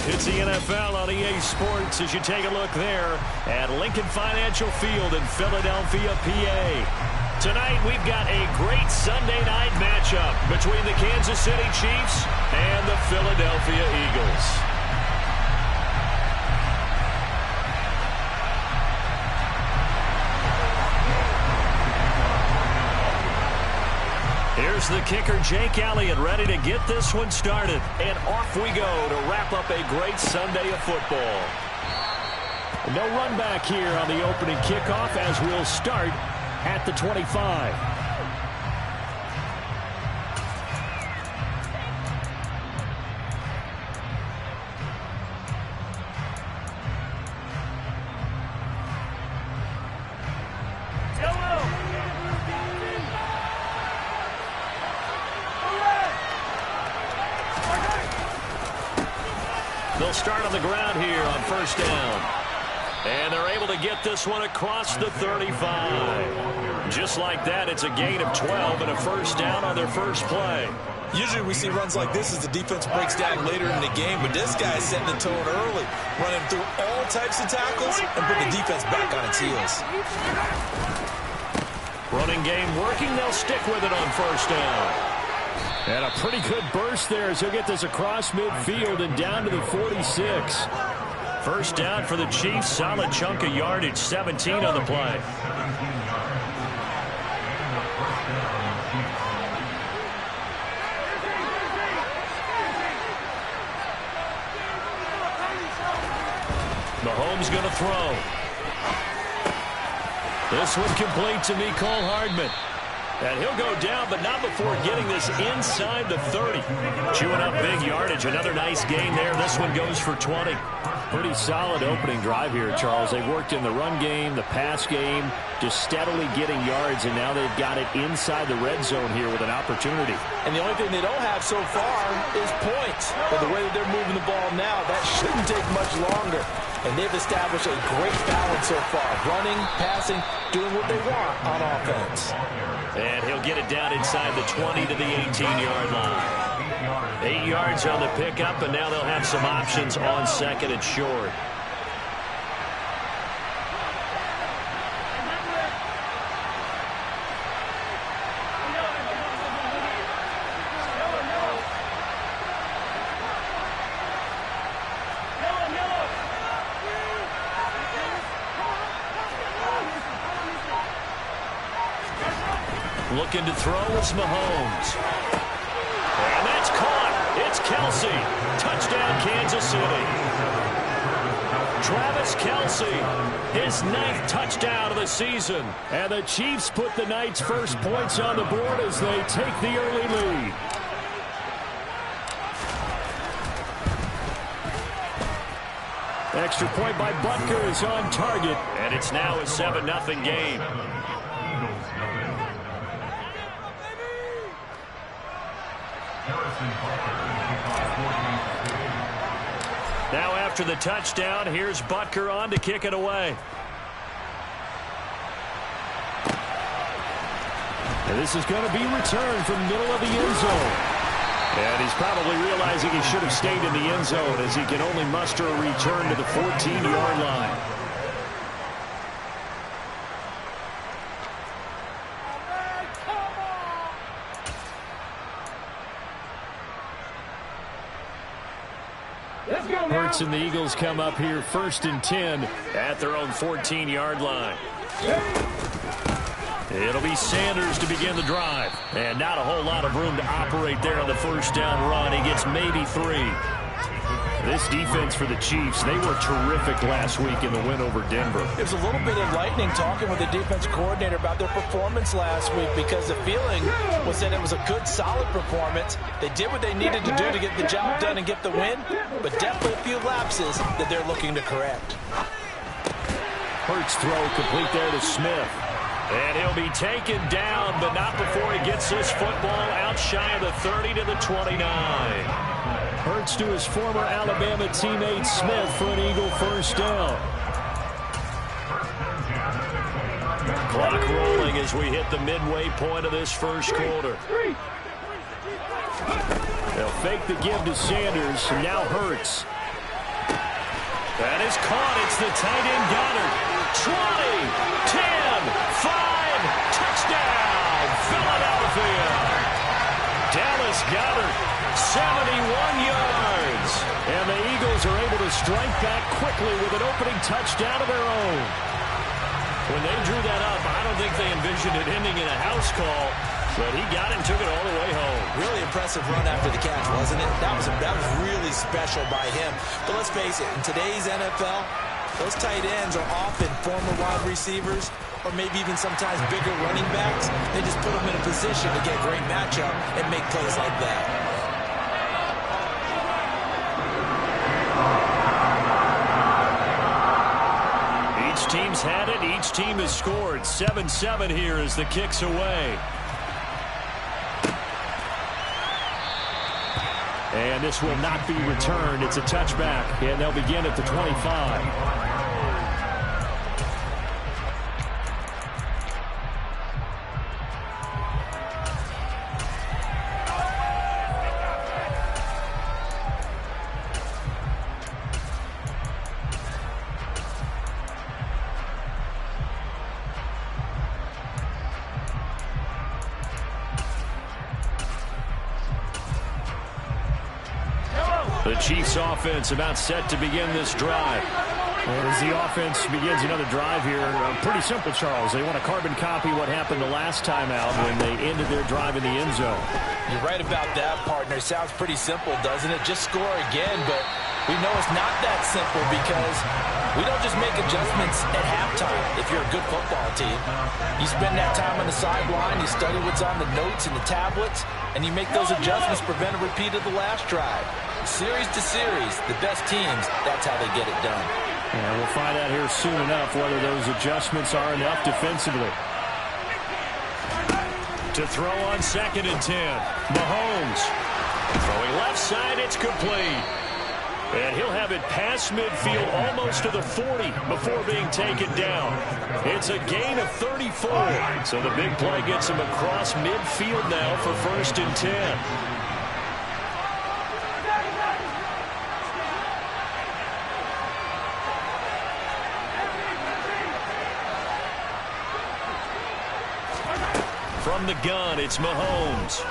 It's the NFL on EA Sports as you take a look there at Lincoln Financial Field in Philadelphia, PA. Tonight we've got a great Sunday night matchup between the Kansas City Chiefs and the Philadelphia Eagles. Here's the kicker, Jake Elliott, ready to get this one started. And off we go to wrap up a great Sunday of football. No run back here on the opening kickoff as we'll start at the 25. They'll start on the ground here on first down. And they're able to get this one across the 35. Just like that, it's a gain of 12 and a first down on their first play. Usually we see runs like this as the defense breaks down later in the game, but this guy's setting the tone early, running through all types of tackles and put the defense back on its heels. Running game working. They'll stick with it on first down. And a pretty good burst there as he'll get this across midfield and down to the 46. First down for the Chiefs. Solid chunk of yardage. 17 on the play. Mahomes going to throw. This one complete to Mecole Hardman. And he'll go down, but not before getting this inside the 30. Chewing up big yardage. Another nice gain there. This one goes for 20. Pretty solid opening drive here, Charles. They've worked in the run game, the pass game, just steadily getting yards, and now they've got it inside the red zone here with an opportunity. And the only thing they don't have so far is points. But the way that they're moving the ball now, that shouldn't take much longer. And they've established a great balance so far. Running, passing, doing what they want on offense. And he'll get it down inside the 20 to the 18-yard line. 8 yards on the pickup, and now they'll have some options on second and short. Looking to throw is Mahomes. And that's caught. It's Kelce. Touchdown, Kansas City. Travis Kelce, his 9th touchdown of the season. And the Chiefs put the night's first points on the board as they take the early lead. Extra point by Butker is on target. And it's now a 7-0 game. Now after the touchdown, here's Butker on to kick it away. And this is going to be returned from the middle of the end zone. And he's probably realizing he should have stayed in the end zone as he can only muster a return to the 14-yard line. Hurts and the Eagles come up here 1st and 10 at their own 14-yard line. It'll be Sanders to begin the drive. And not a whole lot of room to operate there on the first down run. He gets maybe 3. This defense for the Chiefs, they were terrific last week in the win over Denver. It was a little bit enlightening talking with the defense coordinator about their performance last week because the feeling was that it was a good, solid performance. They did what they needed to do to get the job done and get the win, but definitely a few lapses that they're looking to correct. Hurts throw complete there to Smith. And he'll be taken down, but not before he gets this football out shy of the 30 to the 29. Hurts to his former Alabama teammate Smith for an Eagle first down. Clock rolling as we hit the midway point of this first quarter. They'll fake the give to Sanders. Now Hurts. That is caught. It's the tight end Goddard. 20, 10, 5, touchdown, Philadelphia. Dallas Goedert, 71 yards. And the Eagles are able to strike back quickly with an opening touchdown of their own. When they drew that up, I don't think they envisioned it ending in a house call, but he got it and took it all the way home. Really impressive run after the catch, wasn't it? That was really special by him. But let's face it, in today's NFL, those tight ends are often former wide receivers or maybe even sometimes bigger running backs. They just put them in a position to get a great matchup and make plays like that. Each team's had it. Each team has scored. 7-7 here as the kick's away. And this will not be returned. It's a touchback, and they'll begin at the 25. The Chiefs offense about set to begin this drive. And as the offense begins another drive here, pretty simple, Charles. They want to carbon copy what happened the last time out when they ended their drive in the end zone. You're right about that, partner. Sounds pretty simple, doesn't it? Just score again, but we know it's not that simple because we don't just make adjustments at halftime if you're a good football team. You spend that time on the sideline, you study what's on the notes and the tablets, and you make those adjustments to prevent a repeat of the last drive. Series to series, the best teams, that's how they get it done. And we'll find out here soon enough whether those adjustments are enough defensively. To throw on 2nd and 10. Mahomes. Throwing left side, it's complete. And he'll have it past midfield almost to the 40 before being taken down. It's a gain of 34. So the big play gets him across midfield now for 1st and 10. From the gun, it's Mahomes.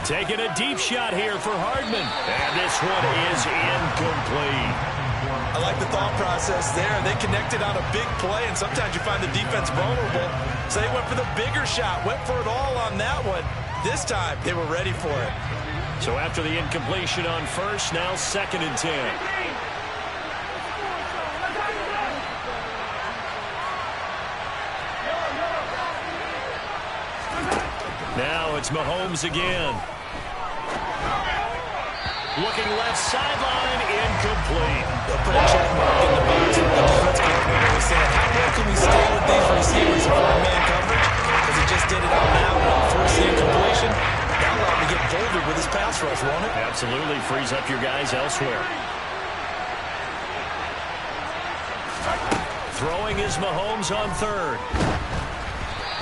Taking a deep shot here for Hardman. And this one is incomplete. I like the thought process there. They connected on a big play, and sometimes you find the defense vulnerable. So they went for the bigger shot, went for it all on that one. This time, they were ready for it. So after the incompletion on 1st, now 2nd and 10. Now it's Mahomes again. Looking left sideline, incomplete. They'll put a check mark in the box. The defense coordinator was saying, how well can we stay with these receivers in one-man coverage? Because he just did it on that one. Force the incompletion. That'll allow him to get bolder with his pass rush, won't it? Absolutely. Frees up your guys elsewhere. Throwing is Mahomes on 3rd.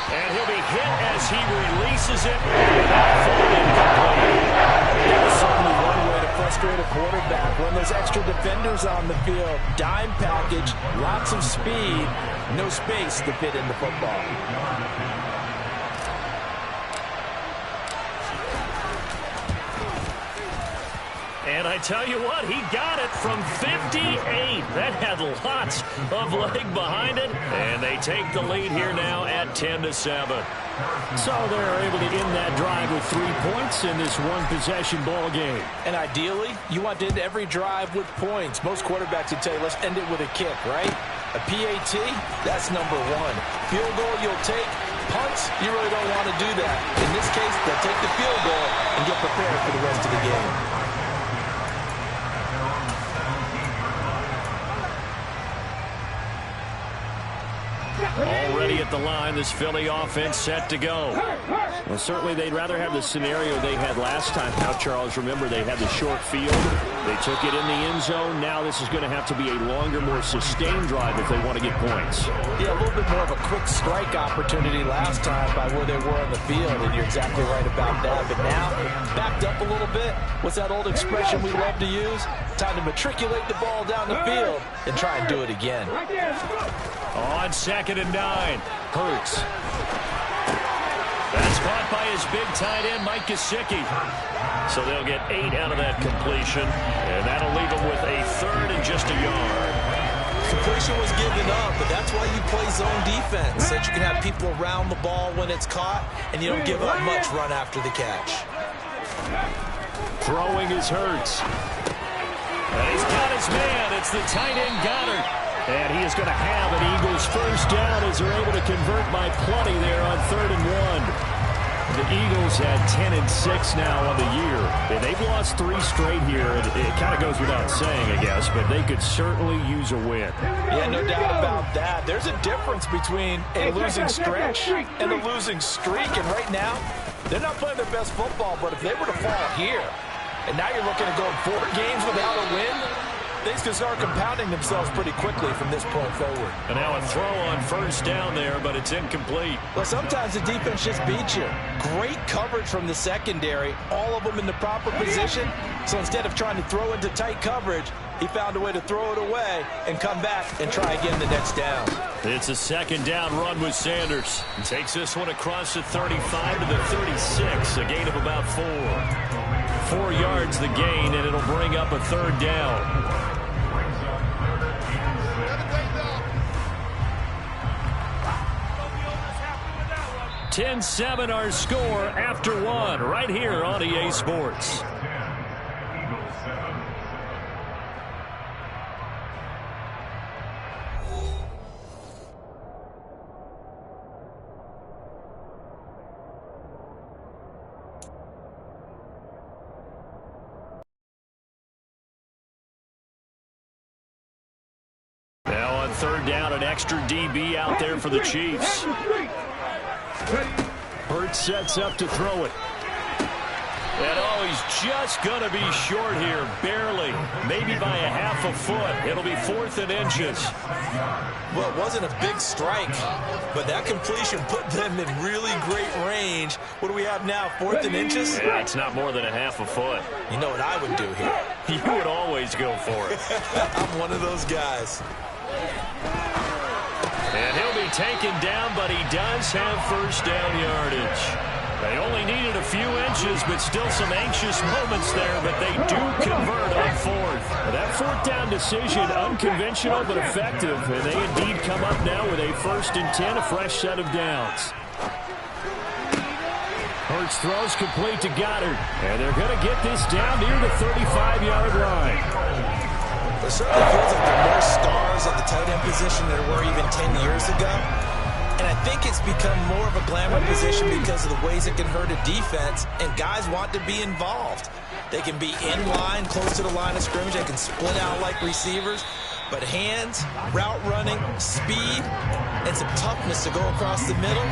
And he'll be hit as he releases it. There's certainly one way to frustrate a quarterback. When there's extra defenders on the field, dime package, lots of speed, no space to fit in the football. And I tell you what, he got it from 58. That had lots of leg behind it. And they take the lead here now at 10-7. So they're able to end that drive with 3 points in this one-possession ball game. And ideally, you want to end every drive with points. Most quarterbacks would tell you, let's end it with a kick, right? A PAT, that's number 1. Field goal you'll take. Punts, you really don't want to do that. In this case, they'll take the field goal and get prepared for the rest of the game. Already at the line, this Philly offense set to go. Well, certainly they'd rather have the scenario they had last time out, Charles. Remember, they had the short field. They took it in the end zone. Now this is going to have to be a longer, more sustained drive if they want to get points. Yeah, a little bit more of a quick strike opportunity last time by where they were on the field, and you're exactly right about that. But now, backed up a little bit. What's that old expression we love to use? Time to matriculate the ball down the field and try and do it again. On 2nd and 9, Hurts. That's caught by his big tight end, Mike Gesicki. So they'll get 8 out of that completion, and that'll leave them with a 3rd and just a yard. Completion was given up, but that's why you play zone defense, so that you can have people around the ball when it's caught, and you don't give up much run after the catch. Throwing is Hurts. And he's got his man. It's the tight end Goddard. And he is going to have an Eagles first down as they're able to convert by plenty there on 3rd and 1. The Eagles had 10-6 now on the year. And they've lost 3 straight here. It kind of goes without saying, I guess, but they could certainly use a win. Yeah, no doubt about that. There's a difference between a losing stretch and a losing streak. And right now, they're not playing their best football, but if they were to fall here, and now you're looking at going 4 games without a win, things can start compounding themselves pretty quickly from this point forward. And now a throw on first down there, but it's incomplete. Well, sometimes the defense just beats you. Great coverage from the secondary, all of them in the proper position. So instead of trying to throw into tight coverage, he found a way to throw it away and come back and try again the next down. It's a 2nd down run with Sanders. He takes this one across the 35 to the 36, a gain of about 4. 4 yards the gain, and it'll bring up a 3rd down. 10-7 our score after 1 right here on EA Sports. Now on 3rd down, an extra DB out there for the Chiefs. Hurts sets up to throw it. And oh, he's just going to be short here, barely, maybe by a half a foot. It'll be 4th and inches. Well, it wasn't a big strike, but that completion put them in really great range. What do we have now, 4th and inches? Yeah, it's not more than a half a foot. You know what I would do here? You would always go for it. I'm one of those guys. And he'll be taken down, but he does have first down yardage. They only needed a few inches, but still some anxious moments there, but they do convert on 4th. That 4th down decision, unconventional but effective, and they indeed come up now with a 1st and 10, a fresh set of downs. Hurts throws complete to Goddard, and they're going to get this down near the 35-yard line. It certainly feels like there are more stars at the tight end position than there were even 10 years ago. And I think it's become more of a glamour position because of the ways it can hurt a defense, and guys want to be involved. They can be in line, close to the line of scrimmage. They can split out like receivers. But hands, route running, speed, and some toughness to go across the middle,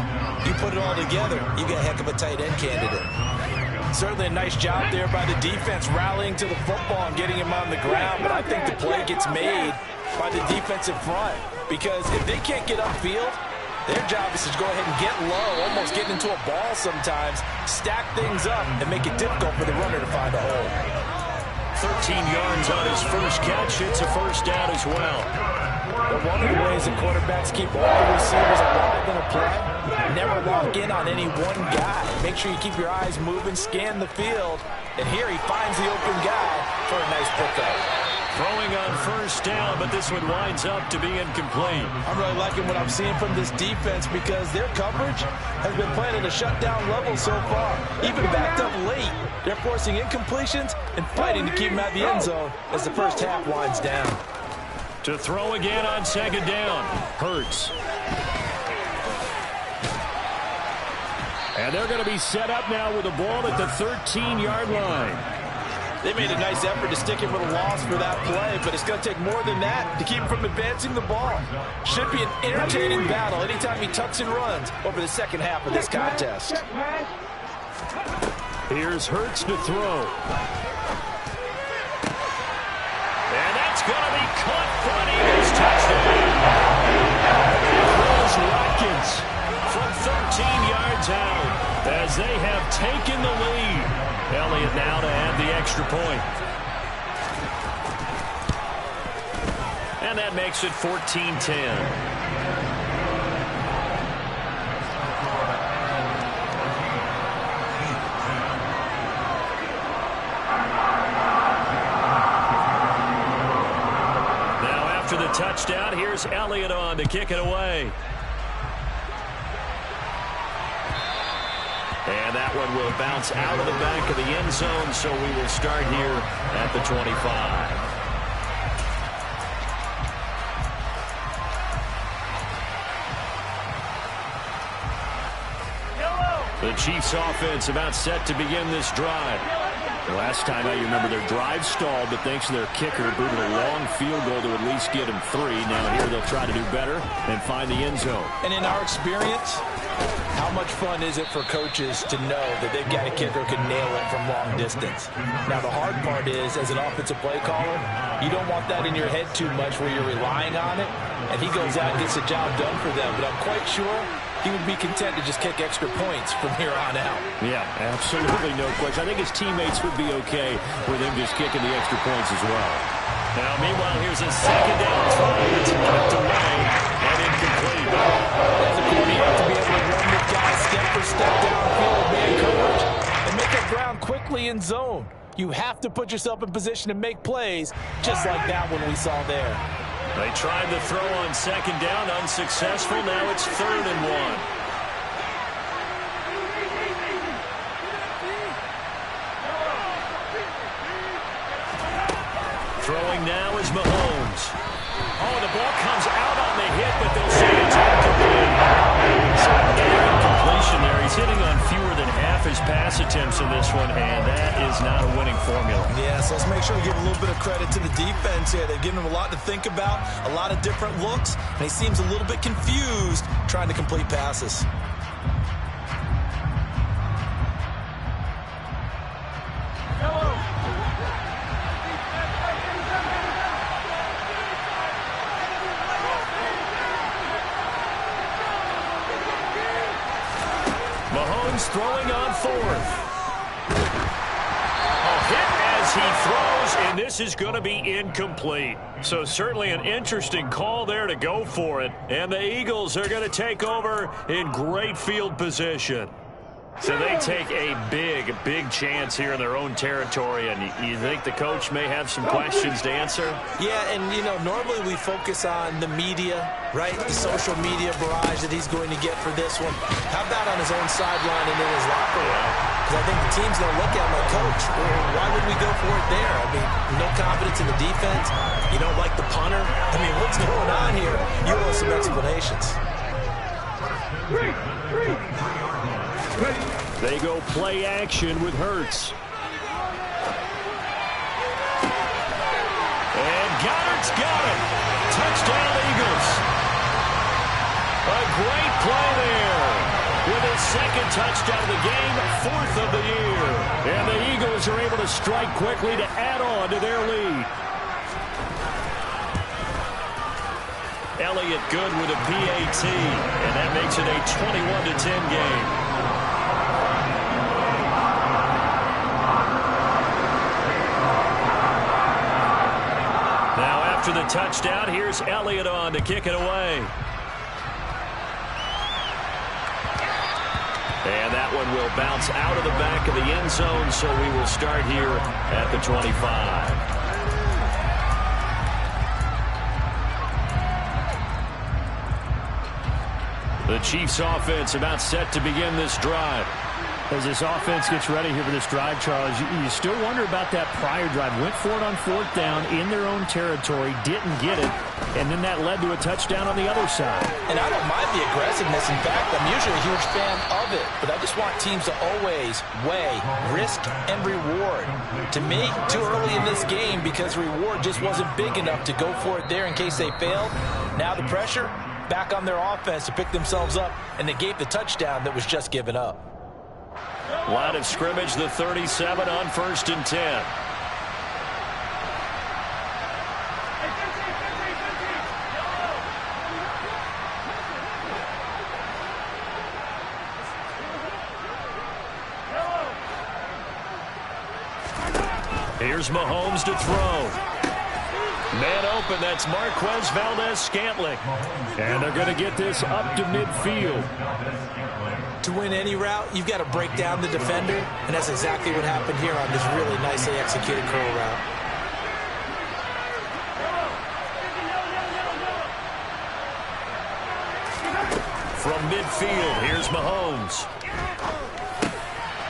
you put it all together, you get a heck of a tight end candidate. Certainly a nice job there by the defense rallying to the football and getting him on the ground, but I think the play gets made by the defensive front because if they can't get upfield, their job is to go ahead and get low, almost getting into a ball sometimes, stack things up, and make it difficult for the runner to find a hole. 13 yards on his first catch. It's a first down as well. But one of the ways that quarterbacks keep all the receivers alive in a play, never lock in on any one guy. Make sure you keep your eyes moving, scan the field, and here he finds the open guy for a nice pickup. Throwing on first down, but this one winds up to be incomplete. I'm really liking what I'm seeing from this defense because their coverage has been playing at a shutdown level so far. Even backed up late, they're forcing incompletions and fighting to keep them at the end zone as the first half winds down. To throw again on second down, Hurts. And they're going to be set up now with the ball at the 13-yard line. They made a nice effort to stick him with a loss for that play, but it's going to take more than that to keep him from advancing the ball. Should be an entertaining battle anytime he tucks and runs over the second half of this contest. Here's Hurts to throw. And that's going to be caught for an Eagles touchdown. Chris Watkins from 13 yards out as they have taken the lead. Elliott now to add the extra point. And that makes it 14-10. After the touchdown, here's Elliott on to kick it away. And that one will bounce out of the back of the end zone, so we will start here at the 25. The Chiefs offense about set to begin this drive. Last time you remember their drive stalled, but thanks to their kicker, booted a long field goal to at least get him 3. Now here they'll try to do better and find the end zone. And in our experience, how much fun is it for coaches to know that they've got a kicker who can nail it from long distance? Now the hard part is, as an offensive play caller, you don't want that in your head too much where you're relying on it, and he goes out and gets the job done for them. But I'm quite sure he would be content to just kick extra points from here on out. Yeah, absolutely no question. I think his teammates would be okay with him just kicking the extra points as well. Now, meanwhile, here's a second down throw. It's kept away and incomplete. As a quarterback, you have to be able to run the guy step for step downfield with man coverage and make up ground quickly in zone. You have to put yourself in position to make plays just like that one we saw there. They tried the throw on second down, unsuccessful. Now it's 3rd and 1. Throwing now is Mahomes. Oh, the ball comes out on the hit, but they'll say it's incomplete. So incompletion there. He's hitting on fewer than half his pass attempts in this one, and that is not a winning formula. Yeah, so let's make sure we give a little bit of credit to the defense here. They've given him a lot to think about, a lot of different looks, and he seems a little bit confused trying to complete passes. Mahomes throwing on 4th. A hit as he throws, and this is going to be incomplete. So certainly an interesting call there to go for it. And the Eagles are going to take over in great field position. So they take a big chance here in their own territory, and you think the coach may have some questions to answer? Yeah, and, you know, normally we focus on the media, right, the social media barrage that he's going to get for this one. How about on his own sideline and in his locker room? Because I think the team's going to look at him like, Coach, why would we go for it there? I mean, no confidence in the defense. You don't like the punter. I mean, what's going on here? You want some explanations. They go play action with Hurts. And Goddard's got it. Touchdown, Eagles. A great play there. With his 2nd touchdown of the game, 4th of the year. And the Eagles are able to strike quickly to add on to their lead. Elliott good with a PAT, and that makes it a 21-10 game. After the touchdown, here's Elliott on to kick it away. And that one will bounce out of the back of the end zone, so we will start here at the 25. The Chiefs offense about set to begin this drive. As this offense gets ready here for this drive, Charles, you still wonder about that prior drive. Went for it on 4th down in their own territory, didn't get it, and then that led to a touchdown on the other side. And I don't mind the aggressiveness. In fact, I'm usually a huge fan of it, but I just want teams to always weigh risk and reward. To me, too early in this game because reward just wasn't big enough to go for it there in case they failed. Now the pressure back on their offense to pick themselves up and negate the touchdown that was just given up. Line of scrimmage, the 37 on 1st and 10. Here's Mahomes to throw. Man open, that's Marquez Valdes-Scantling. And they're going to get this up to midfield. To win any route, you've got to break down the defender, and that's exactly what happened here on this really nicely executed curl route. From midfield, here's Mahomes.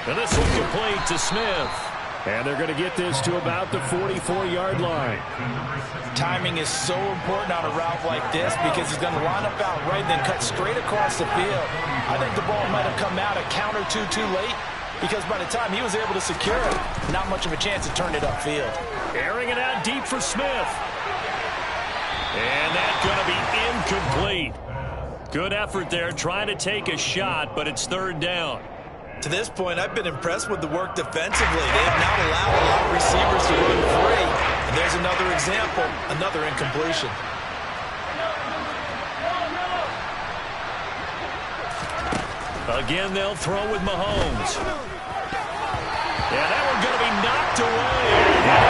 And this one complete to Smith. And they're going to get this to about the 44-yard line. Timing is so important on a route like this because he's going to line up out right and then cut straight across the field. I think the ball might have come out a count or two too late because by the time he was able to secure it, not much of a chance to turn it upfield. Airing it out deep for Smith. And that's going to be incomplete. Good effort there trying to take a shot, but it's 3rd down. To this point, I've been impressed with the work defensively. They have not allowed a lot of receivers to run free. And there's another example, another incompletion. Again, they'll throw with Mahomes. Yeah, that one's going to be knocked away.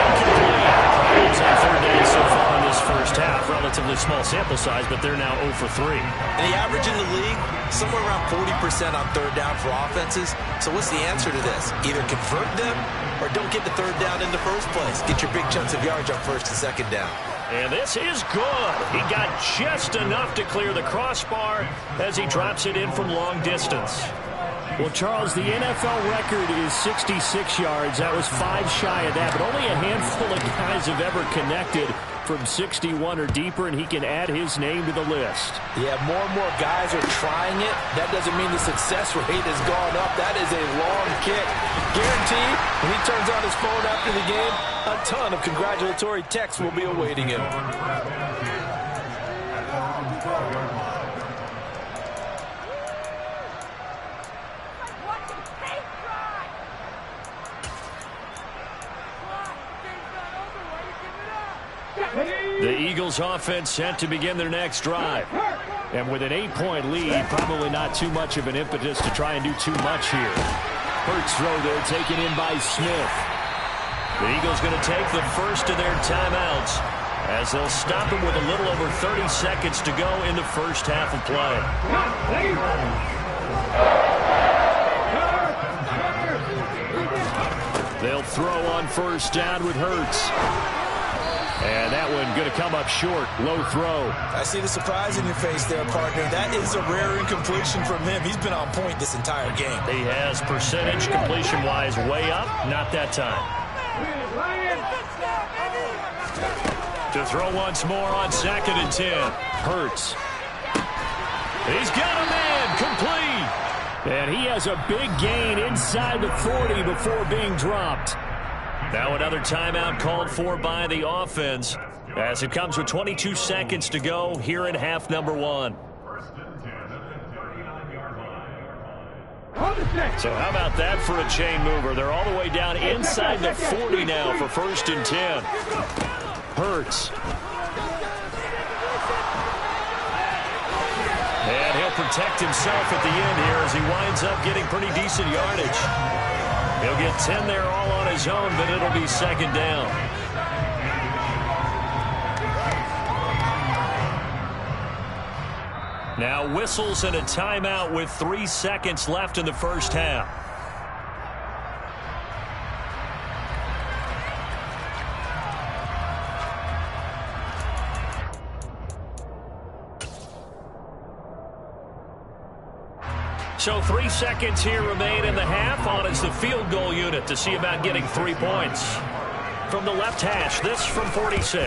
Incomplete. Problems on 3rd down so far in this first half. Relatively small sample size, but they're now 0 for 3. And the average in the league, somewhere around 40% on 3rd down for offenses. So what's the answer to this? Either convert them or don't get the 3rd down in the first place. Get your big chunks of yards on 1st and 2nd down. And this is good. He got just enough to clear the crossbar as he drops it in from long distance. Well, Charles, the NFL record is 66 yards. That was 5 shy of that, but only a handful of guys have ever connected from 61 or deeper, and he can add his name to the list. Yeah, more and more guys are trying it. That doesn't mean the success rate has gone up. That is a long kick. Guaranteed, when he turns on his phone after the game, a ton of congratulatory texts will be awaiting him. The Eagles offense set to begin their next drive. And with an 8-point lead, probably not too much of an impetus to try and do too much here. Hurts throw there, taken in by Smith. The Eagles going to take the first of their timeouts as they'll stop him with a little over 30 seconds to go in the first half of play. They'll throw on 1st down with Hurts. And that one going to come up short. Low throw. I see the surprise in your face there, partner. That is a rare incompletion from him. He's been on point this entire game. He has percentage completion-wise way up. Not that time. To throw once more on 2nd and 10. Hurts. He's got a man. Complete. And he has a big gain inside the 40 before being dropped. Now another timeout called for by the offense as it comes with 22 seconds to go here in half number 1. So how about that for a chain mover? They're all the way down inside the 40 now for 1st and 10. Hurts. And he'll protect himself at the end here as he winds up getting pretty decent yardage. He'll get 10 there all on his own, but it'll be 2nd down. Now whistles and a timeout with 3 seconds left in the first half. So 3 seconds here remain in the half. On is the field goal unit to see about getting 3 points. From the left hash, this from 46.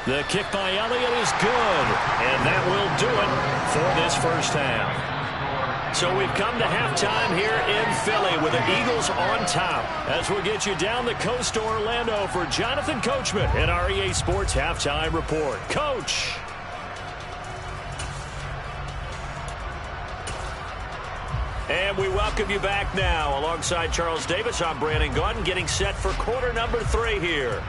The kick by Elliott is good, and that will do it for this first half. So we've come to halftime here in Philly with the Eagles on top. As we'll get you down the coast to Orlando for Jonathan Coachman in our EA Sports Halftime Report. Coach. And we welcome you back now. Alongside Charles Davis, I'm Brandon Gaudin, getting set for quarter number 3 here.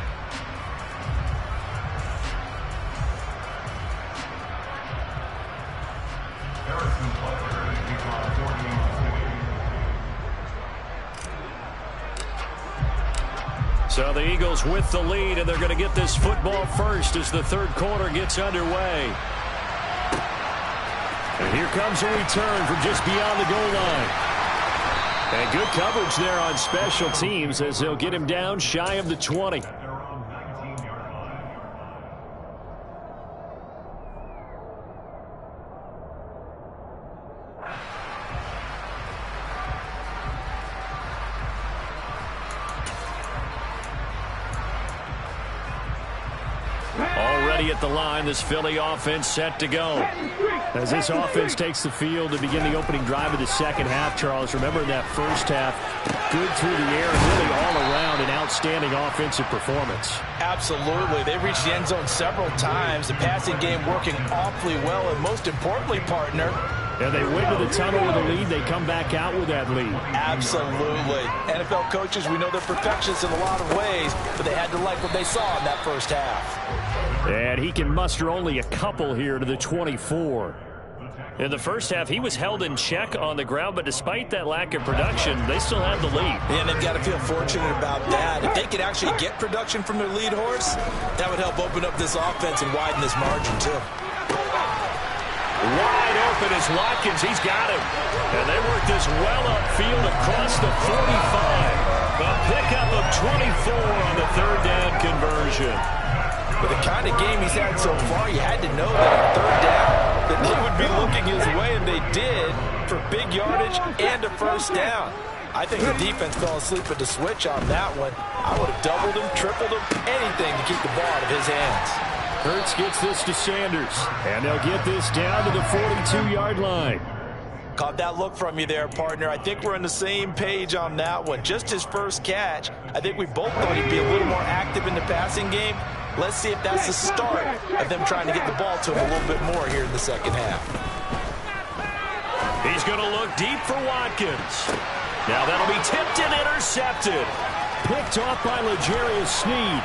So the Eagles with the lead, and they're going to get this football first as the third quarter gets underway. And here comes a return from just beyond the goal line. And good coverage there on special teams as they'll get him down shy of the 20. Already at the line, this Philly offense set to go. As this offense takes the field to begin the opening drive of the second half, Charles, remember in that first half, good through the air, really all around an outstanding offensive performance. Absolutely. They reached the end zone several times. The passing game working awfully well, and most importantly, partner, and they went to the tunnel with a lead. They come back out with that lead. Absolutely. NFL coaches, we know they're perfectionists in a lot of ways, but they had to like what they saw in that first half. And he can muster only a couple here to the 24. In the first half, he was held in check on the ground, but despite that lack of production, they still have the lead. And they've got to feel fortunate about that. If they could actually get production from their lead horse, that would help open up this offense and widen this margin, too. Wide open is Watkins. He's got him. And they work this well upfield across the 45. A pickup of 24 on the third down conversion. With the kind of game he's had so far, you had to know that on third down that they would be looking his way, and they did, for big yardage and a first down. I think the defense fell asleep at the switch on that one. I would have doubled him, tripled him, anything to keep the ball out of his hands. Hurts gets this to Sanders, and they'll get this down to the 42-yard line. Caught that look from you there, partner. I think we're on the same page on that one. Just his first catch. I think we both thought he'd be a little more active in the passing game. Let's see if that's the start of them trying to get the ball to him a little bit more here in the second half. He's going to look deep for Watkins. Now that'll be tipped and intercepted. Picked off by L'Jarius Sneed.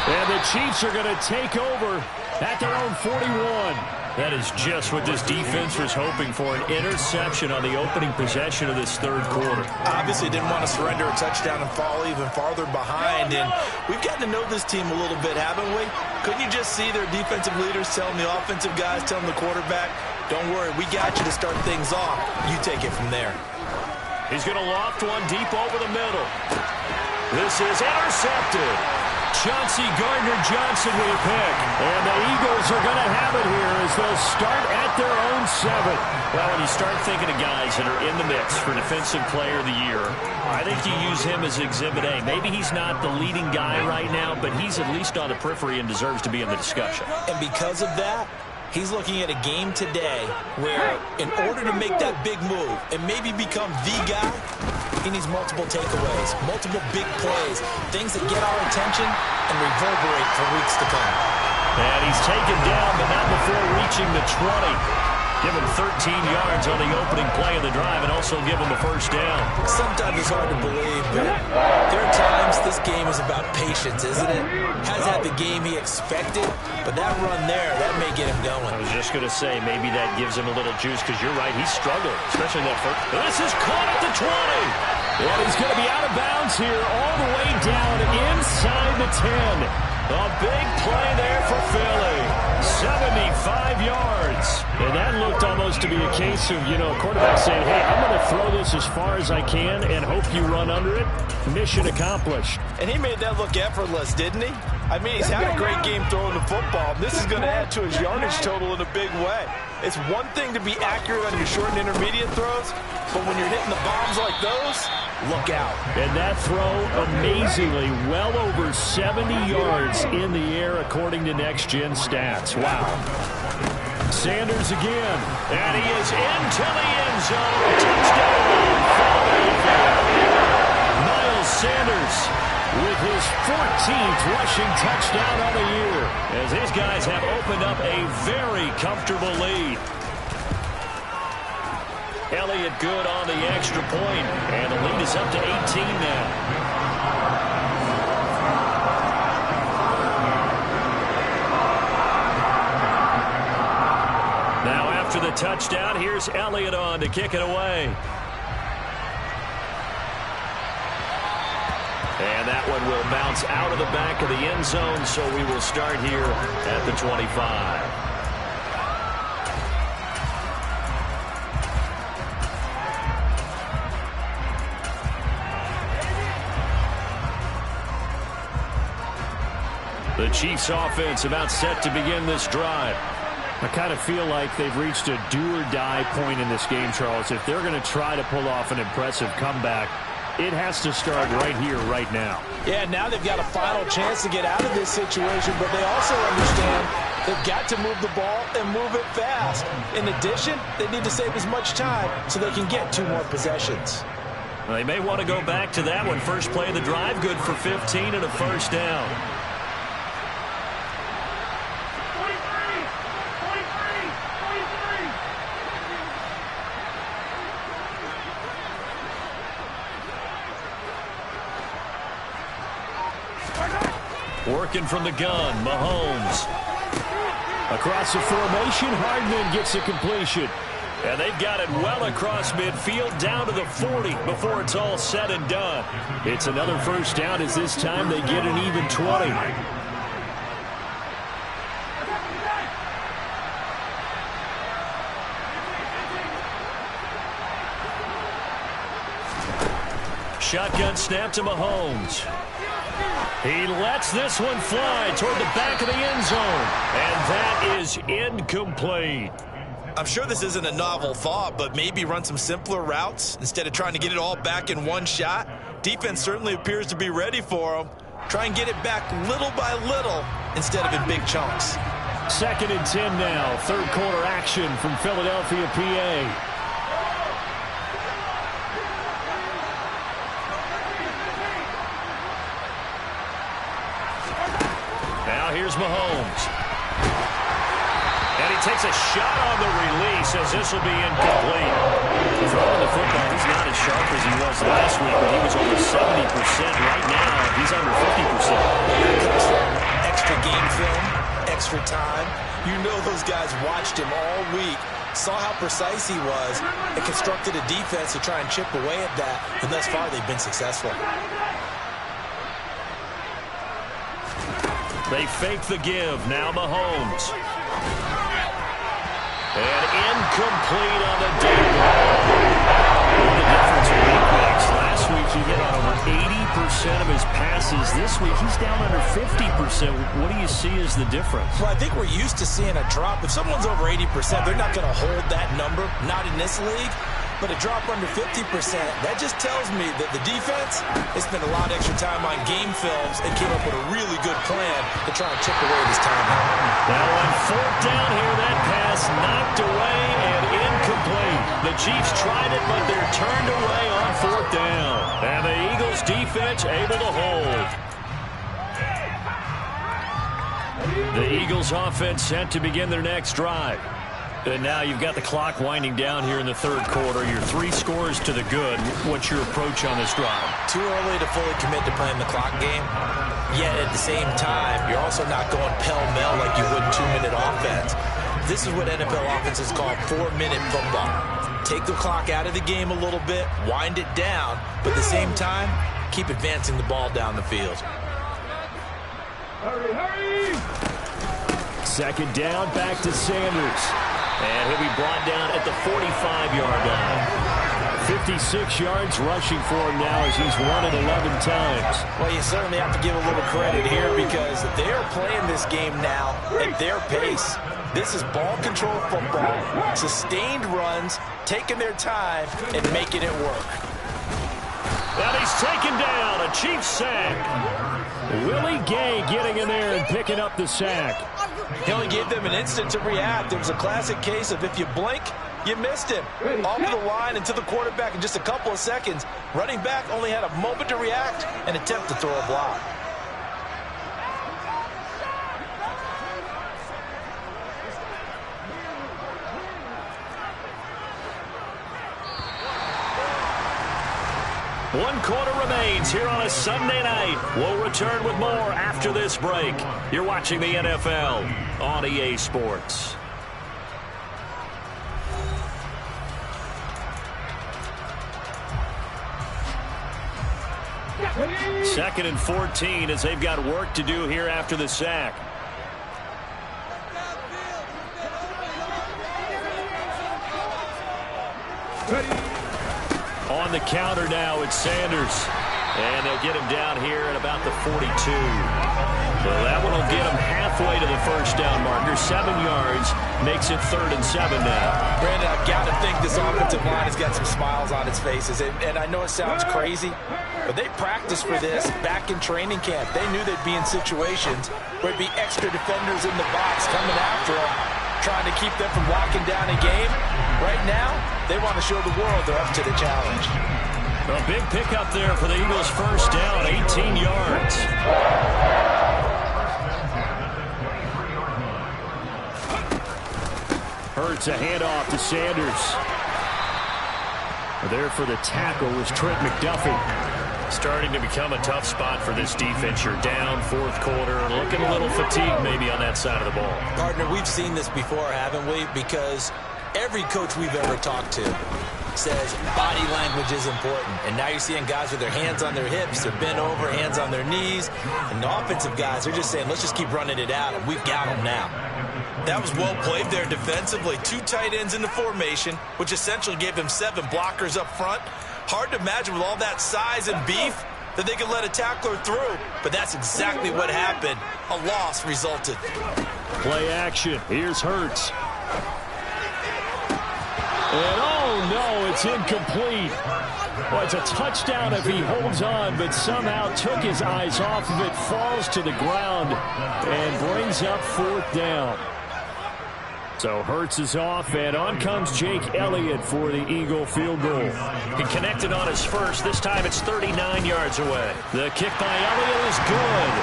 And the Chiefs are going to take over at their own 41. That is just what this defense was hoping for, an interception on the opening possession of this third quarter. Obviously didn't want to surrender a touchdown and fall even farther behind, and we've gotten to know this team a little bit, haven't we? Couldn't you just see their defensive leaders telling the offensive guys, telling the quarterback, don't worry, we got you to start things off. You take it from there. He's going to loft one deep over the middle. This is intercepted. Chauncey Gardner-Johnson with a pick. And the Eagles are going to have it here as they'll start at their own 7. Well, when you start thinking of guys that are in the mix for Defensive Player of the Year, I think you use him as Exhibit A. Maybe he's not the leading guy right now, but he's at least on the periphery and deserves to be in the discussion. And because of that, he's looking at a game today where in order to make that big move and maybe become the guy, he needs multiple takeaways, multiple big plays, things that get our attention and reverberate for weeks to come. And he's taken down, but not before reaching the 20. Give him 13 yards on the opening play of the drive and also give him a first down. Sometimes it's hard to believe, but there are times this game is about patience, isn't it? Has had the game he expected, but that run there, that may get him going. I was just going to say, maybe that gives him a little juice because you're right, he's struggled, especially in that first. This is caught at the 20. And he's going to be out of bounds here all the way down inside the 10. A big play there for Philly. 75 yards. And that looked almost to be a case of, quarterback saying, hey, I'm going to throw this as far as I can and hope you run under it. Mission accomplished. And he made that look effortless, didn't he? I mean, he's had a great game throwing the football. This is going to add to his yardage total in a big way. It's one thing to be accurate on your short and intermediate throws, but when you're hitting the bombs like those, look out. And that throw, amazingly, well over 70 yards in the air, according to Next Gen Stats. Wow. Sanders again. And he is into the end zone. Touchdown, Philadelphia. Miles Sanders with his 14th rushing touchdown of the year. As these guys have opened up a very comfortable lead. Elliott good on the extra point, and the lead is up to 18 now. Now after the touchdown, here's Elliott on to kick it away. And that one will bounce out of the back of the end zone, so we will start here at the 25. The Chiefs offense about set to begin this drive. I kind of feel like they've reached a do-or-die point in this game, Charles. If they're going to try to pull off an impressive comeback, it has to start right here, right now. Yeah, now they've got a final chance to get out of this situation, but they also understand they've got to move the ball and move it fast. In addition, they need to save as much time so they can get 2 more possessions. Well, they may want to go back to that one. First play of the drive, good for 15 and a first down. Working from the gun, Mahomes. Across the formation, Hardman gets a completion. And they've got it well across midfield, down to the 40 before it's all said and done. It's another first down as this time they get an even 20. Shotgun snap to Mahomes. He lets this one fly toward the back of the end zone. And that is incomplete. I'm sure this isn't a novel thought, but maybe run some simpler routes instead of trying to get it all back in one shot. Defense certainly appears to be ready for him. Try and get it back little by little instead of in big chunks. 2nd and 10 now. Third quarter action from Philadelphia, PA. Here's Mahomes. And he takes a shot on the release as this will be incomplete. Throwing the football, he's not as sharp as he was last week, but he was over 70%. Right now, he's under 50%. Extra game film, extra time. You know those guys watched him all week, saw how precise he was, and constructed a defense to try and chip away at that, and thus far they've been successful. They fake the give. Now Mahomes. And incomplete on the deep ball. The difference in week makes. Last week he hit on over 80% of his passes. This week he's down under 50%. What do you see as the difference? Well, I think we're used to seeing a drop. If someone's over 80%, they're not going to hold that number. Not in this league. But a drop under 50%, that just tells me that the defense has spent a lot of extra time on game films and came up with a really good plan to try and chip away this time. Now on 4th down here, that pass knocked away and incomplete. The Chiefs tried it, but they're turned away on 4th down. And the Eagles defense able to hold. The Eagles offense set to begin their next drive. And now you've got the clock winding down here in the 3rd quarter. Your 3 scores to the good. What's your approach on this drive? Too early to fully commit to playing the clock game. Yet at the same time, you're also not going pell-mell like you would in 2-minute offense. This is what NFL offenses call 4-minute football. Take the clock out of the game a little bit, wind it down, but at the same time, keep advancing the ball down the field. Hurry! 2nd down, back to Sanders. And he'll be brought down at the 45-yard line. 56 yards rushing for him now as he's run it 11 times. Well, you certainly have to give a little credit here because they're playing this game now at their pace. This is ball control football, sustained runs, taking their time, and making it work. And he's taken down, a Chiefs sack. Willie Gay getting in there and picking up the sack. He only gave them an instant to react. It was a classic case of if you blink, you missed him. Off the line and to the quarterback in just a couple of seconds. Running back only had a moment to react and attempt to throw a block. 1 quarter remains here on a Sunday night. We'll return with more after this break. You're watching the NFL on EA Sports. Second and 14 as they've got work to do here after the sack. On the counter now, it's Sanders. And they'll get him down here at about the 42. Well, that one will get him halfway to the first down marker. 7 yards makes it 3rd and 7 now. Brandon, I've got to think this offensive line has got some smiles on its faces. And I know it sounds crazy, but they practiced for this back in training camp. They knew they'd be in situations where it'd be extra defenders in the box coming after them, trying to keep them from locking down a game. Right now, they want to show the world they're up to the challenge. A big pickup there for the Eagles' first down, 18 yards. Hurts a handoff to Sanders. There for the tackle was Trent McDuffie. Starting to become a tough spot for this defense. You're down 4th quarter, looking a little fatigued maybe on that side of the ball. Partner, we've seen this before, haven't we? Because every coach we've ever talked to says body language is important. And now you're seeing guys with their hands on their hips, they're bent over, hands on their knees. And the offensive guys, they're just saying, let's just keep running it out, and we've got them now. That was well played there defensively. 2 tight ends in the formation, which essentially gave them 7 blockers up front. Hard to imagine with all that size and beef that they could let a tackler through. But that's exactly what happened. A loss resulted. Play action. Here's Hurts. And oh no, it's incomplete. Well, it's a touchdown if he holds on, but somehow took his eyes off of it, falls to the ground, and brings up 4th down. So Hurts is off, and on comes Jake Elliott for the Eagle field goal. He connected on his first. This time it's 39 yards away. The kick by Elliott is good.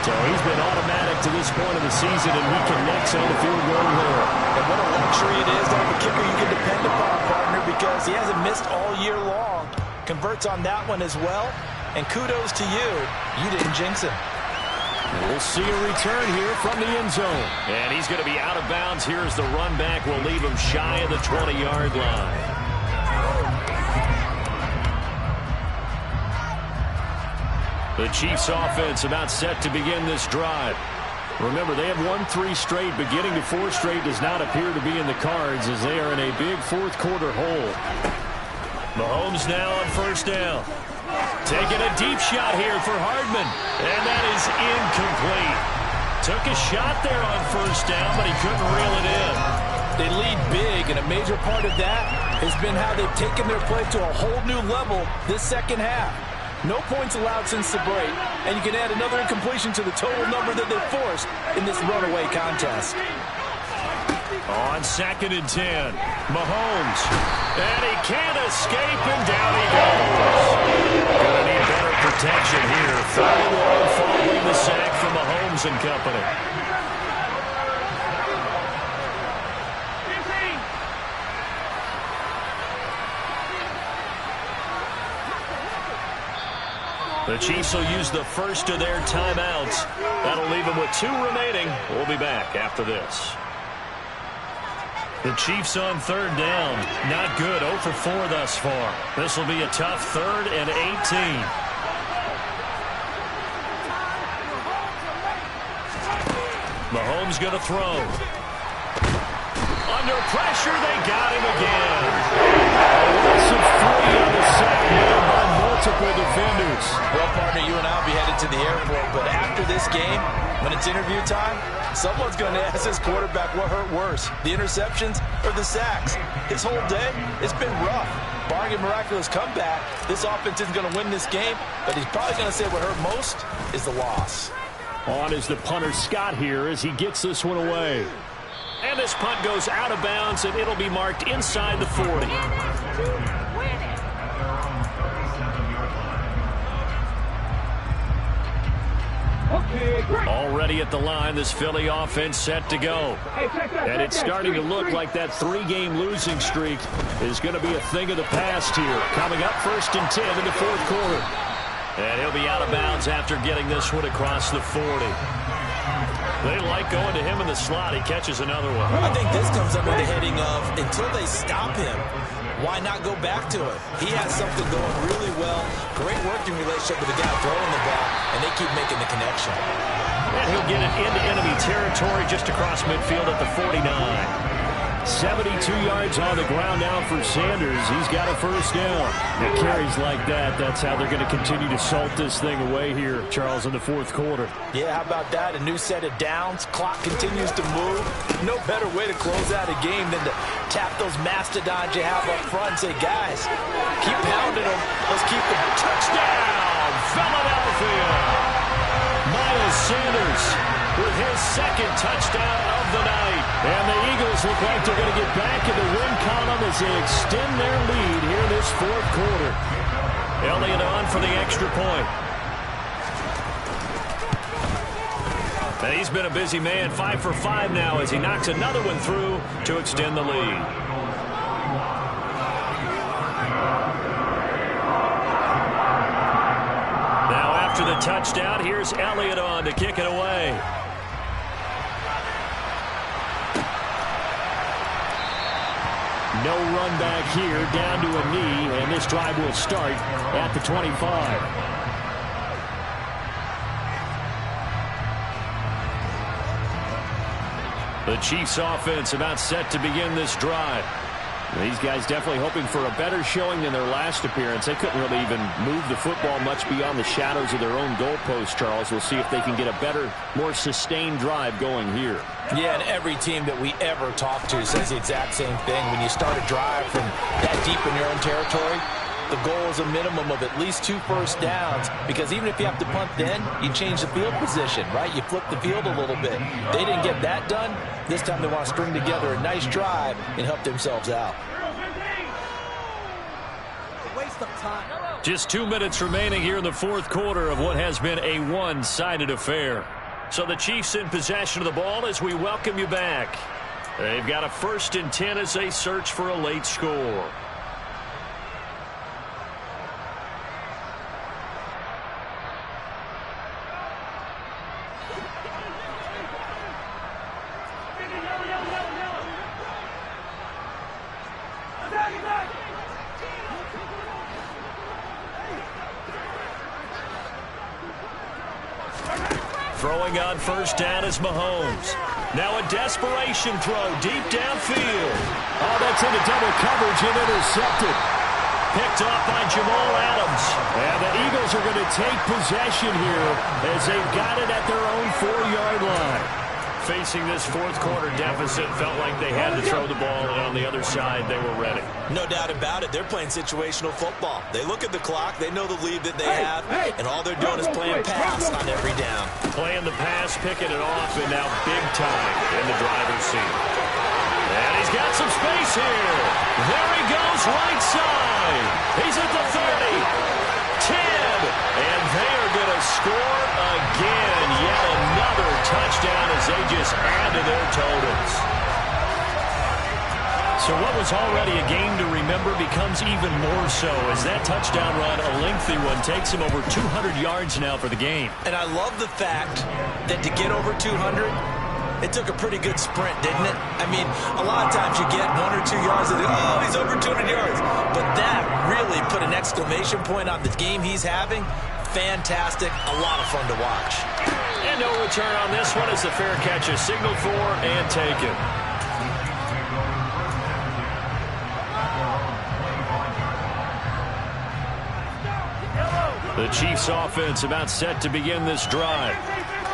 So he's been automatic to this point of the season, and he connects on the field goal there. And what a luxury it is to have a kicker you can depend upon, partner, because he hasn't missed all year long. Converts on that one as well. And kudos to you. You didn't jinx him. We'll see a return here from the end zone. And he's going to be out of bounds. Here's the run back. We'll leave him shy of the 20-yard line. The Chiefs offense about set to begin this drive. Remember, they have won 3 straight, but getting to 4 straight does not appear to be in the cards as they are in a big 4th quarter hole. Mahomes now on first down. Taking a deep shot here for Hardman, and that is incomplete. Took a shot there on first down, but he couldn't reel it in. They lead big, and a major part of that has been how they've taken their play to a whole new level this second half. No points allowed since the break, and you can add another incompletion to the total number that they've forced in this runaway contest. On 2nd and 10, Mahomes, and he can't escape, and down he goes. Gonna need better protection here. 3rd and long following the sack from Mahomes and company. The Chiefs will use the first of their timeouts. That'll leave them with 2 remaining. We'll be back after this. The Chiefs on 3rd down. Not good. 0 for 4 thus far. This will be a tough 3rd and 18. Mahomes going to throw. Under pressure, they got him again. Loss of 3 on the sack made by multiple defenders. Well, partner, you and I will be headed to the airport, but after this game, when it's interview time, someone's going to ask his quarterback what hurt worse, the interceptions or the sacks. His whole day, it's been rough. Barring a miraculous comeback, this offense isn't going to win this game, but he's probably going to say what hurt most is the loss. On is the punter Scott here as he gets this one away. And this punt goes out of bounds, and it'll be marked inside the 40. Already at the line, this Philly offense set to go. And it's starting to look like that 3-game losing streak is going to be a thing of the past here. Coming up 1st and 10 in the 4th quarter. And he'll be out of bounds after getting this one across the 40. They like going to him in the slot. He catches another one. I think this comes under the heading of until they stop him, why not go back to it? He has something going really well. Great working relationship with the guy throwing the ball, and they keep making the connection. And he'll get it into enemy territory just across midfield at the 49. 72 yards on the ground now for Sanders. He's got a 1st down. And carries like that, that's how they're going to continue to salt this thing away here, Charles, in the 4th quarter. Yeah, how about that? A new set of downs. Clock continues to move. No better way to close out a game than to tap those mastodons you have up front and say, guys, keep pounding them. Let's keep the touchdown, Philadelphia. Miles Sanders with his 2nd touchdown of the night. And the Eagles look like they're going to get back in the win column as they extend their lead here in this 4th quarter. Elliott on for the extra point. And he's been a busy man, 5 for 5 now as he knocks another one through to extend the lead. Now after the touchdown, here's Elliott on to kick it away. No run back here, down to a knee, and this drive will start at the 25. The Chiefs offense about set to begin this drive. These guys definitely hoping for a better showing than their last appearance. They couldn't really even move the football much beyond the shadows of their own goalpost, Charles. We'll see if they can get a better, more sustained drive going here. Yeah, and every team that we ever talk to says the exact same thing. When you start a drive from that deep in your own territory, the goal is a minimum of at least 2 first downs, because even if you have to punt then, you change the field position, right? You flip the field a little bit. They didn't get that done. This time they want to string together a nice drive and help themselves out. Waste of time. Just 2 minutes remaining here in the 4th quarter of what has been a one-sided affair. So the Chiefs in possession of the ball as we welcome you back. They've got a 1st and 10 as they search for a late score. Throwing on 1st down is Mahomes. Now a desperation throw deep downfield. Oh, that's into double coverage and intercepted. Picked off by Jamal Adams. And the Eagles are going to take possession here as they've got it at their own 4-yard line. Facing this 4th quarter deficit, felt like they had to throw the ball, and on the other side, they were ready. No doubt about it. They're playing situational football. They look at the clock. They know the lead that they have, and all they're doing is playing pass on every down. Playing the pass, picking it off, and now big time in the driver's seat. And he's got some space here. There he goes, right side. He's at the 30, 10, and they are going to score again. Yet another touchdown as they just add to their totals. So what was already a game to remember becomes even more so as that touchdown run, a lengthy one, takes him over 200 yards now for the game. And I love the fact that to get over 200, it took a pretty good sprint, didn't it? I mean, a lot of times you get 1 or 2 yards and oh, he's over 200 yards. But that really put an exclamation point on the game he's having. Fantastic. A lot of fun to watch. And no return on this one as the fair catch is signaled for and taken. The Chiefs offense about set to begin this drive.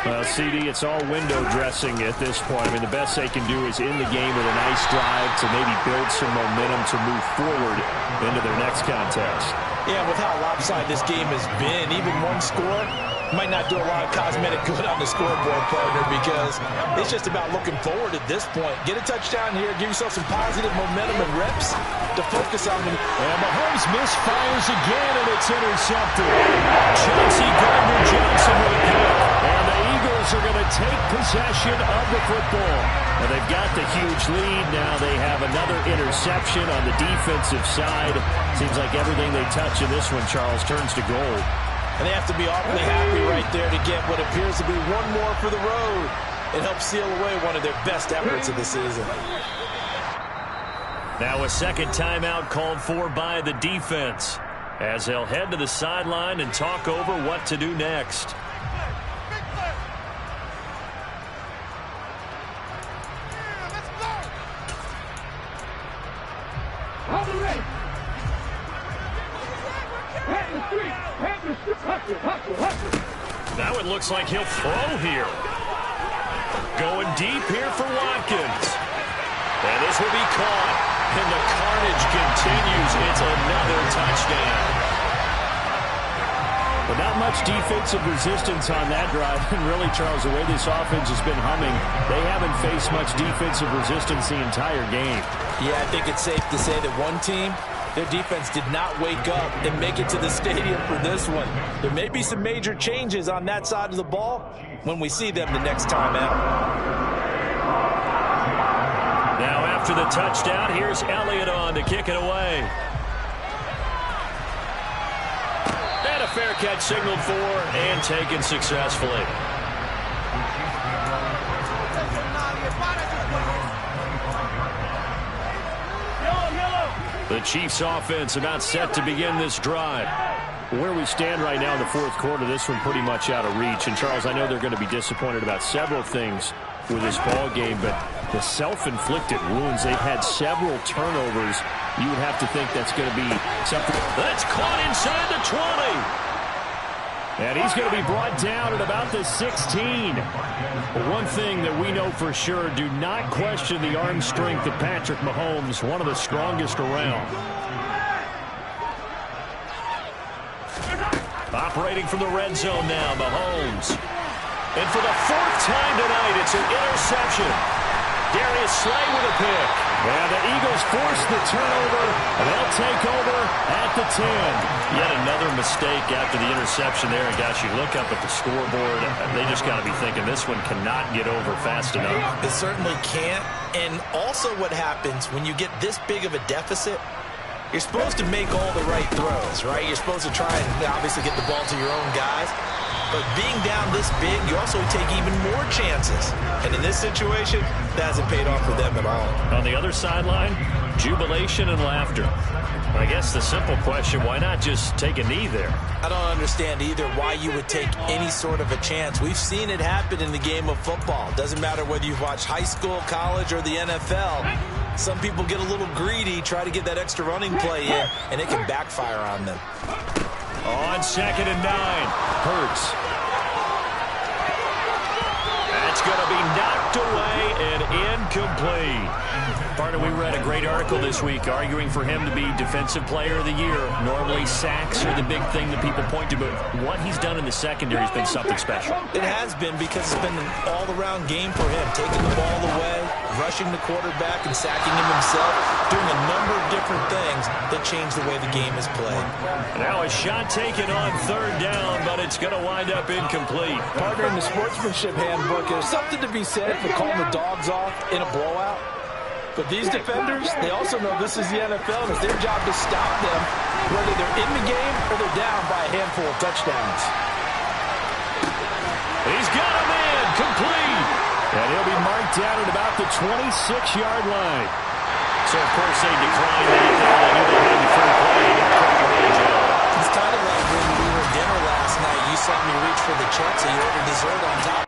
Well, CD, it's all window dressing at this point. I mean, the best they can do is in the game with a nice drive to maybe build some momentum to move forward into their next contest. Yeah, with how lopsided this game has been, even one score might not do a lot of cosmetic good on the scoreboard, partner, because it's just about looking forward at this point. Get a touchdown here, give yourself some positive momentum and reps to focus on them. And Mahomes misfires again, and it's intercepted. Chauncey Gardner-Johnson with a pick. And the possession of the football. And they've got the huge lead. Now they have another interception on the defensive side. Seems like everything they touch in this one, Charles, turns to gold. And they have to be awfully happy right there to get what appears to be one more for the road. It helps seal away one of their best efforts of the season. Now a second timeout called for by the defense, as they'll head to the sideline and talk over what to do next. Now it looks like he'll throw here. Going deep here for Watkins. And this will be caught. And the carnage continues. It's another touchdown. But not much defensive resistance on that drive. And really, Charles, the way this offense has been humming, they haven't faced much defensive resistance the entire game. Yeah, I think it's safe to say that one team, their defense did not wake up and make it to the stadium for this one. There may be some major changes on that side of the ball when we see them the next time out. Now after the touchdown, here's Elliott on to kick it away. And a fair catch signaled for and taken successfully. The Chiefs offense about set to begin this drive. Where we stand right now in the fourth quarter, this one pretty much out of reach. And, Charles, I know they're going to be disappointed about several things with this ball game, but the self-inflicted wounds, they've had several turnovers. You would have to think that's going to be something. That's caught inside the 20. And he's going to be brought down at about the 16. But one thing that we know for sure, do not question the arm strength of Patrick Mahomes, one of the strongest around. Operating from the red zone now, Mahomes. And for the fourth time tonight, it's an interception. Darius Slay with a pick. And the Eagles force the turnover, and they'll take over at the 10. Yet another mistake after the interception there. And, gosh, you look up at the scoreboard, they just got to be thinking this one cannot get over fast enough. It certainly can't. And also what happens when you get this big of a deficit, you're supposed to make all the right throws, right? You're supposed to try and obviously get the ball to your own guys. But being down this big, you also take even more chances. And in this situation, that hasn't paid off for them at all. On the other sideline, jubilation and laughter. I guess the simple question, why not just take a knee there? I don't understand either why you would take any sort of a chance. We've seen it happen in the game of football. Doesn't matter whether you've watched high school, college, or the NFL. Some people get a little greedy, try to get that extra running play in, and it can backfire on them. On 2nd and 9, Hurts. That's going to be knocked away and incomplete. Partner, we read a great article this week arguing for him to be Defensive Player of the Year. Normally, sacks are the big thing that people point to, but what he's done in the secondary has been something special. It has been because it's been an all-around game for him, taking the ball away, rushing the quarterback and sacking him himself, doing a number of different things that change the way the game is played. Now a shot taken on 3rd down, but it's going to wind up incomplete. Partner, in the sportsmanship handbook, there's something to be said for calling the dogs off in a blowout. But these defenders, they also know this is the NFL, and it's their job to stop them, whether they're in the game or they're down by a handful of touchdowns. He's got him in, complete. And he'll be marked down at about the 26-yard line. So, of course, they declined that. They knew they had the free play. It's kind of like when we were at dinner last night. You saw me reach for the chips, and you ordered dessert on top.